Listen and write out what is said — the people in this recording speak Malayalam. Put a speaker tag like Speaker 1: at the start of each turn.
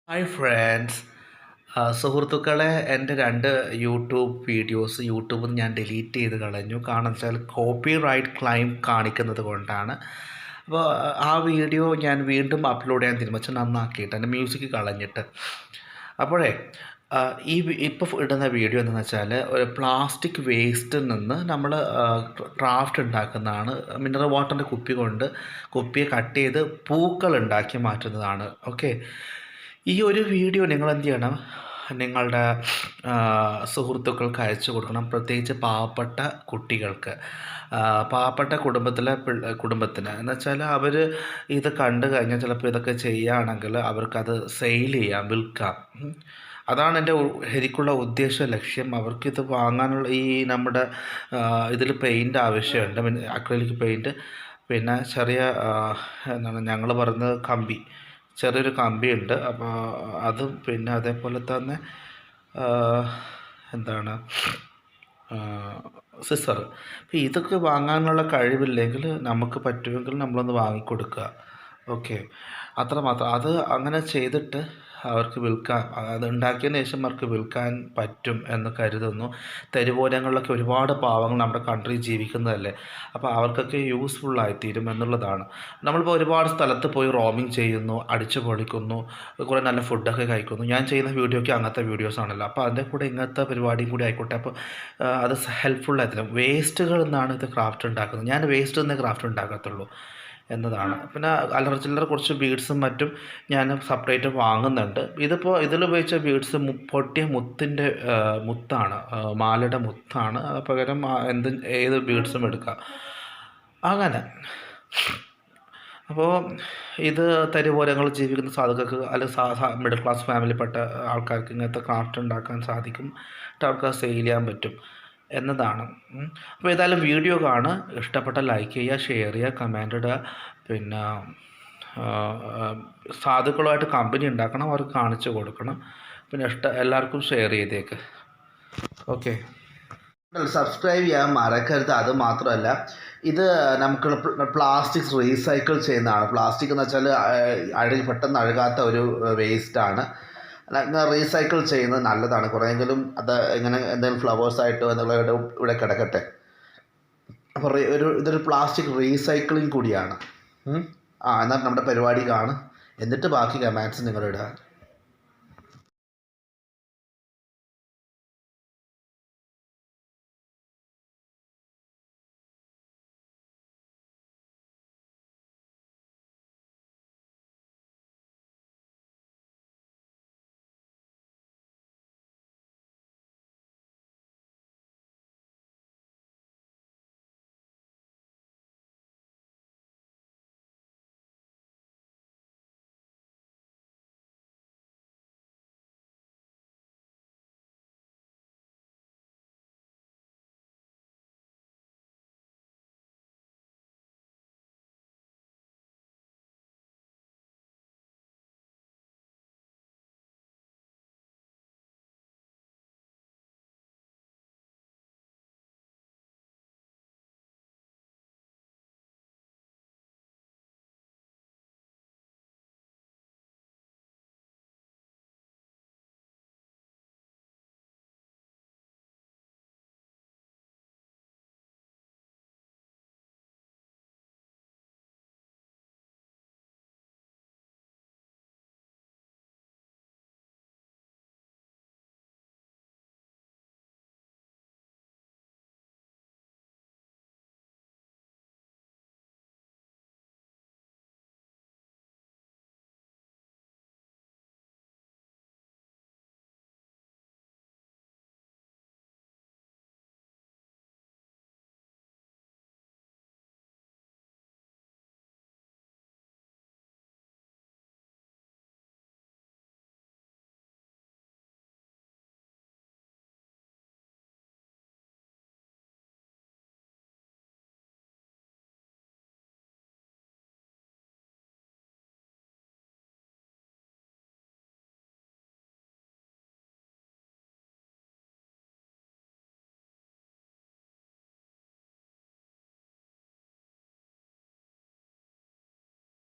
Speaker 1: Hi friends. സുഹൃത്തുക്കളെ, എൻ്റെ രണ്ട് യൂട്യൂബ് വീഡിയോസ് യൂട്യൂബിൽ നിന്ന് ഞാൻ ഡിലീറ്റ് ചെയ്ത് കളഞ്ഞു. കാരണം വെച്ചാൽ കോപ്പി റൈറ്റ് ക്ലെയിം കാണിക്കുന്നത് കൊണ്ടാണ്. അപ്പോൾ ആ വീഡിയോ ഞാൻ വീണ്ടും അപ്ലോഡ് ചെയ്യാൻ തീരുമാനിച്ചു, നന്നാക്കിയിട്ട് എൻ്റെ മ്യൂസിക് കളഞ്ഞിട്ട്. അപ്പോഴേ ഇപ്പോൾ ഇടുന്ന വീഡിയോ എന്താണെന്ന് വെച്ചാൽ ഒരു പ്ലാസ്റ്റിക് വേസ്റ്റിൽ നിന്ന് നമ്മൾ ക്രാഫ്റ്റ് ഉണ്ടാക്കുന്നതാണ്. മിനറൽ വാട്ടറിൻ്റെ കുപ്പിയെ കട്ട് ചെയ്ത് പൂക്കൾ ഉണ്ടാക്കി മാറ്റുന്നതാണ്. ഓക്കെ, ഈ ഒരു വീഡിയോ നിങ്ങൾ എന്ത് ചെയ്യണം, നിങ്ങളുടെ സുഹൃത്തുക്കൾക്ക് അയച്ചു കൊടുക്കണം. പ്രത്യേകിച്ച് പാവപ്പെട്ട കുട്ടികൾക്ക്, പാവപ്പെട്ട കുടുംബത്തിന് എന്ന് വെച്ചാൽ അവർ ഇത് കണ്ടു കഴിഞ്ഞാൽ ചിലപ്പോൾ ഇതൊക്കെ ചെയ്യുകയാണെങ്കിൽ അവർക്കത് സെയിൽ ചെയ്യാം, വിൽക്കാം. അതാണ് എൻ്റെ ശരിക്കുള്ള ഉദ്ദേശ ലക്ഷ്യം. അവർക്കിത് വാങ്ങാനുള്ള നമ്മുടെ ഇതിൽ പെയിൻ്റ് ആവശ്യമുണ്ട്, അക്രിലിക് പെയിൻറ്റ്. പിന്നെ ചെറിയ എന്താണ് ഞങ്ങൾ പറയുന്നത് ചെറിയൊരു കമ്പിയുണ്ട്. അപ്പോൾ അതും പിന്നെ അതേപോലെ തന്നെ എന്താണ് സിസർ. അപ്പോൾ ഇതൊക്കെ വാങ്ങാനുള്ള കഴിവില്ലെങ്കിൽ നമുക്ക് പറ്റുമെങ്കിൽ നമ്മളൊന്ന് വാങ്ങിക്കൊടുക്കുക. ഓക്കെ, അത്രമാത്രം. അത് അങ്ങനെ ചെയ്തിട്ട് അവർക്ക് വിൽക്കാൻ, അത് ഉണ്ടാക്കിയതിന് ശേഷം അവർക്ക് വിൽക്കാൻ പറ്റും എന്ന് കരുതുന്നു. തെരുവോരങ്ങളിലൊക്കെ ഒരുപാട് പാവങ്ങൾ നമ്മുടെ കൺട്രി ജീവിക്കുന്നതല്ലേ, അപ്പോൾ അവർക്കൊക്കെ യൂസ്ഫുള്ളായിത്തീരും എന്നുള്ളതാണ്. നമ്മളിപ്പോൾ ഒരുപാട് സ്ഥലത്ത് പോയി റോമിങ് ചെയ്യുന്നു, അടിച്ചു പൊളിക്കുന്നു, കുറേ നല്ല ഫുഡൊക്കെ കഴിക്കുന്നു. ഞാൻ ചെയ്യുന്ന വീഡിയോയ്ക്ക് അങ്ങനത്തെ വീഡിയോസാണല്ലോ, അപ്പോൾ അതിൻ്റെ കൂടെ ഇങ്ങനത്തെ പരിപാടിയും കൂടി ആയിക്കോട്ടെ. അപ്പോൾ അത് ഹെൽപ്ഫുള്ളായിത്തീരും. വേസ്റ്റുകളിൽ നിന്നാണ് ഇത് ക്രാഫ്റ്റ് ഉണ്ടാക്കുന്നത്. ഞാൻ വേസ്റ്റ് നിന്നേ ക്രാഫ്റ്റ് ഉണ്ടാക്കത്തുള്ളൂ എന്നതാണ്. പിന്നെ അല്ലറ ചില്ലറ കുറച്ച് ബീഡ്സും മറ്റും ഞാൻ സെപ്പറേറ്റ് വാങ്ങുന്നുണ്ട്. ഇതിലുപയോഗിച്ച ബീഡ്സ് പൊട്ടിയ മുത്താണ്, മാലയുടെ മുത്താണ്. അത് പകരം ഏത് ബീഡ്സും എടുക്കാം അങ്ങനെ. അപ്പോൾ ഇത് തെരുവോരങ്ങളിൽ ജീവിക്കുന്ന സാധുക്കൾക്ക് അല്ലെങ്കിൽ മിഡിൽ ക്ലാസ് ഫാമിലിപ്പെട്ട ആൾക്കാർക്ക് ഇങ്ങനത്തെ ക്രാഫ്റ്റ് ഉണ്ടാക്കാൻ സാധിക്കും, അവർക്ക് സെയിൽ ചെയ്യാൻ പറ്റും എന്നതാണ്. അപ്പോൾ ഏതായാലും വീഡിയോ ഇഷ്ടപ്പെട്ട ലൈക്ക് ചെയ്യുക, ഷെയർ ചെയ്യുക, കമൻ്റ് ഇടുക. പിന്നെ സാധുക്കളുമായിട്ട് കമ്പനി ഉണ്ടാക്കണം, അവർക്ക് കാണിച്ചു കൊടുക്കണം. പിന്നെ എല്ലാവർക്കും ഷെയർ ചെയ്തേക്ക്. ഓക്കെ, സബ്സ്ക്രൈബ് ചെയ്യാൻ മറക്കരുത്. അത് മാത്രമല്ല, ഇത് നമുക്ക് പ്ലാസ്റ്റിക് റീസൈക്കിൾ ചെയ്യുന്നതാണ്. പ്ലാസ്റ്റിക് എന്ന് വെച്ചാൽ പെട്ടെന്ന് അഴുകാത്ത ഒരു വേസ്റ്റാണ്. റീസൈക്കിൾ ചെയ്യുന്നത് നല്ലതാണ്. കുറേയെങ്കിലും അത് ഇങ്ങനെ എന്തെങ്കിലും ഫ്ലവേഴ്സായിട്ടോ എന്നുള്ള ഇവിടെ കിടക്കട്ടെ. അപ്പോൾ ഇതൊരു പ്ലാസ്റ്റിക് റീസൈക്ലിംഗ് കൂടിയാണ്. എന്നാൽ നമ്മുടെ പരിപാടി എന്നിട്ട് ബാക്കി കമാൻഡ്സ് നിങ്ങളിടുക.